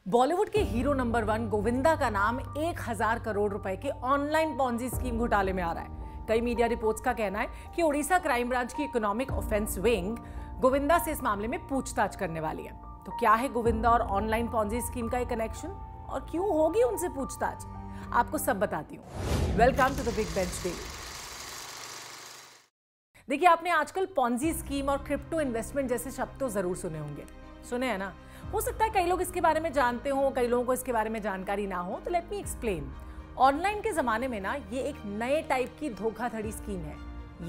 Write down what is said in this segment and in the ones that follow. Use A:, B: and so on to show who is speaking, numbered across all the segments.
A: बॉलीवुड के hero number 1 Govinda का नाम 1000 करोड़ रुपए के ऑनलाइन पॉन्जी स्कीम घोटाले में आ रहा है। कई मीडिया रिपोर्ट्स का कहना है कि उड़ीसा क्राइम ब्रांच की इकोनॉमिक ऑफेंस विंग गोविंदा से इस मामले में पूछताछ करने वाली है। तो क्या है गोविंदा और ऑनलाइन पॉन्जी स्कीम का एक कनेक्शन और क्यों होगी उनसे पूछताछ, आपको सब बताती हूँ। Welcome to the big bench daily. देखिए, आपने आजकल पॉन्जी स्कीम और क्रिप्टो इन्वेस्टमेंट जैसे शब्द तो जरूर सुने होंगे, सुने हैं ना। हो सकता है कई लोग इसके बारे में जानते हो, कई लोगों को इसके बारे में जानकारी ना हो, तो लेट मी एक्सप्लेन। ऑनलाइन के जमाने में ना ये एक नए टाइप की धोखाधड़ी स्कीम है।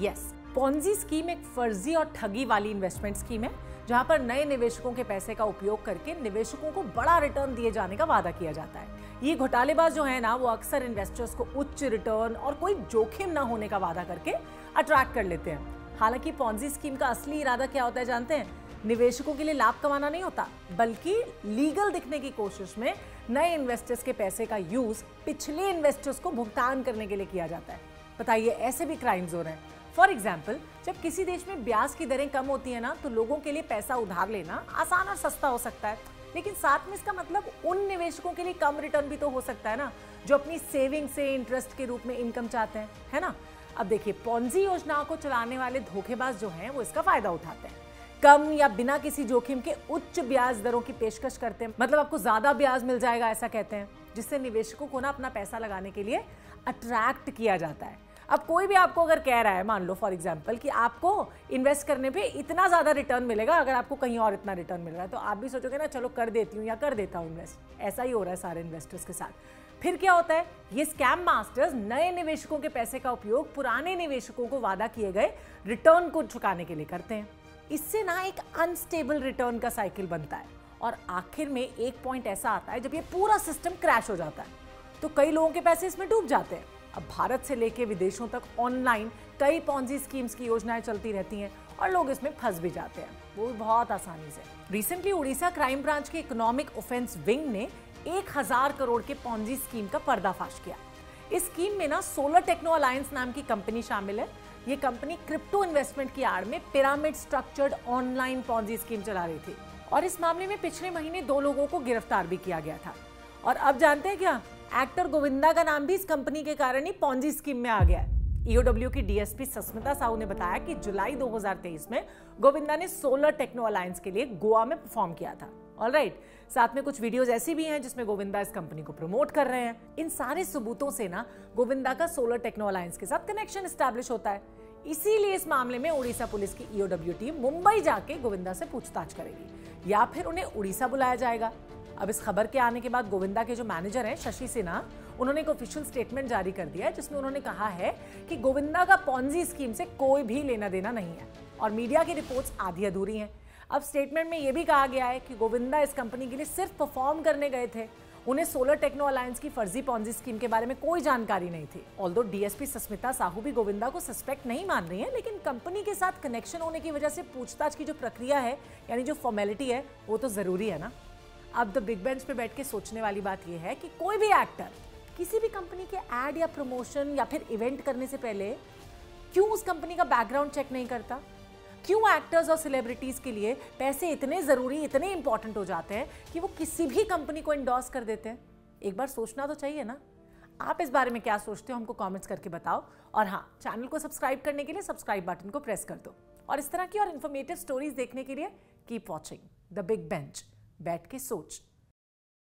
A: यस, पॉन्जी स्कीम एक फर्जी और ठगी वाली इन्वेस्टमेंट स्कीम है जहां पर नए निवेशकों के पैसे का उपयोग करके निवेशकों को बड़ा रिटर्न दिए जाने का वादा किया जाता है। ये घोटालेबाज जो है ना, वो अक्सर इन्वेस्टर्स को उच्च रिटर्न और कोई जोखिम ना होने का वादा करके अट्रैक्ट कर लेते हैं। हालांकि पॉन्जी स्कीम का असली इरादा क्या होता है जानते हैं? निवेशकों के लिए लाभ कमाना नहीं होता, बल्कि लीगल दिखने की कोशिश में नए इन्वेस्टर्स के पैसे का यूज पिछले इन्वेस्टर्स को भुगतान करने के लिए किया जाता है। बताइए, ऐसे भी क्राइम्स हो रहे हैं। फॉर एग्जाम्पल, जब किसी देश में ब्याज की दरें कम होती है ना, तो लोगों के लिए पैसा उधार लेना आसान और सस्ता हो सकता है, लेकिन साथ में इसका मतलब उन निवेशकों के लिए कम रिटर्न भी तो हो सकता है ना, जो अपनी सेविंग से इंटरेस्ट के रूप में इनकम चाहते हैं, है ना। अब देखिए, पॉन्जी योजनाओं को चलाने वाले धोखेबाज जो हैं वो इसका फायदा उठाते हैं। कम या बिना किसी जोखिम के उच्च ब्याज दरों की पेशकश करते हैं, मतलब आपको ज्यादा ब्याज मिल जाएगा ऐसा कहते हैं, जिससे निवेशकों को ना अपना पैसा लगाने के लिए अट्रैक्ट किया जाता है। अब कोई भी आपको अगर कह रहा है, मान लो फॉर एग्जांपल, कि आपको इन्वेस्ट करने पे इतना ज्यादा रिटर्न मिलेगा अगर आपको कहीं और इतना रिटर्न मिल रहा है, तो आप भी सोचोगे ना, चलो कर देती हूँ या कर देता हूँ इन्वेस्ट। ऐसा ही हो रहा है सारे इन्वेस्टर्स के साथ। फिर क्या होता है, ये स्कैम मास्टर्स नए निवेशकों के पैसे का उपयोग पुराने निवेशकों को वादा किए गए रिटर्न को चुकाने के लिए करते हैं। इससे ना एक अनस्टेबल रिटर्न का साइकिल बनता है और आखिर में एक पॉइंट ऐसा आता है जब ये पूरा सिस्टम क्रैश हो जाता है, तो कई लोगों के पैसे इसमें डूब जाते हैं। अब भारत से लेके विदेशों तक ऑनलाइन कई पॉन्जी स्कीम्स की योजनाएं चलती रहती हैं और लोग इसमें फंस भी जाते हैं, वो बहुत आसानी से। रिसेंटली उड़ीसा क्राइम ब्रांच की इकोनॉमिक ऑफेंस विंग ने 1000 करोड़ के पॉन्जी स्कीम का पर्दाफाश किया। इस स्कीम में ना सोलर टेक्नो अलायंस नाम की कंपनी शामिल है। ये कंपनी क्रिप्टो इन्वेस्टमेंट की आड़ में pyramid structured online Ponzi scheme चला रही थी और इस मामले में पिछले महीने 2 लोगों को गिरफ्तार भी किया गया था। और अब जानते हैं क्या, एक्टर गोविंदा का नाम भी इस कंपनी के कारण ही पॉन्जी स्कीम में आ गया है। ईओडब्ल्यू की डीएसपी सस्मिता साहू ने बताया कि जुलाई 2023 में गोविंदा ने सोलर टेक्नो अलायंस के लिए गोवा में परफॉर्म किया था। ऑलराइट, साथ में कुछ वीडियोस ऐसी भी हैं जिसमें गोविंदा इस कंपनी को प्रमोट कर रहे हैं। इन सारे सबूतों से ना गोविंदा का सोलर टेक्नो अलायंस के साथ कनेक्शन एस्टैब्लिश होता है। इसीलिए इस मामले में उड़ीसा पुलिस की ईओडब्ल्यू टीम मुंबई जाके गोविंदा से पूछताछ करेगी या फिर उन्हें उड़ीसा बुलाया जाएगा। अब इस खबर के आने के बाद गोविंदा के जो मैनेजर हैं शशि सिन्हा, उन्होंने एक ऑफिशियल स्टेटमेंट जारी कर दिया है जिसमें उन्होंने कहा है कि गोविंदा का पॉन्जी स्कीम से कोई भी लेना देना नहीं है और मीडिया की रिपोर्ट्स आधी अधूरी हैं। अब स्टेटमेंट में यह भी कहा गया है कि गोविंदा इस कंपनी के लिए सिर्फ परफॉर्म करने गए थे, उन्हें सोलर टेक्नो अलायंस की फर्जी पॉन्जी स्कीम के बारे में कोई जानकारी नहीं थी। ऑल्दो डीएसपी सस्मिता साहू भी गोविंदा को सस्पेक्ट नहीं मान रही है, लेकिन कंपनी के साथ कनेक्शन होने की वजह से पूछताछ की जो प्रक्रिया है, यानी जो फॉर्मेलिटी है, वो तो जरूरी है ना। अब द बिग बेंच पे बैठ के सोचने वाली बात यह है कि कोई भी एक्टर किसी भी कंपनी के एड या प्रमोशन या फिर इवेंट करने से पहले क्यों उस कंपनी का बैकग्राउंड चेक नहीं करता? क्यों एक्टर्स और सेलिब्रिटीज के लिए पैसे इतने जरूरी, इतने इंपॉर्टेंट हो जाते हैं कि वो किसी भी कंपनी को एंडोर्स कर देते हैं? एक बार सोचना तो चाहिए ना। आप इस बारे में क्या सोचते हो, हमको कमेंट्स करके बताओ। और हाँ, चैनल को सब्सक्राइब करने के लिए सब्सक्राइब बटन को प्रेस कर दो और इस तरह की और इन्फॉर्मेटिव स्टोरीज देखने के लिए keep watching the big bench. बैठ के सोच।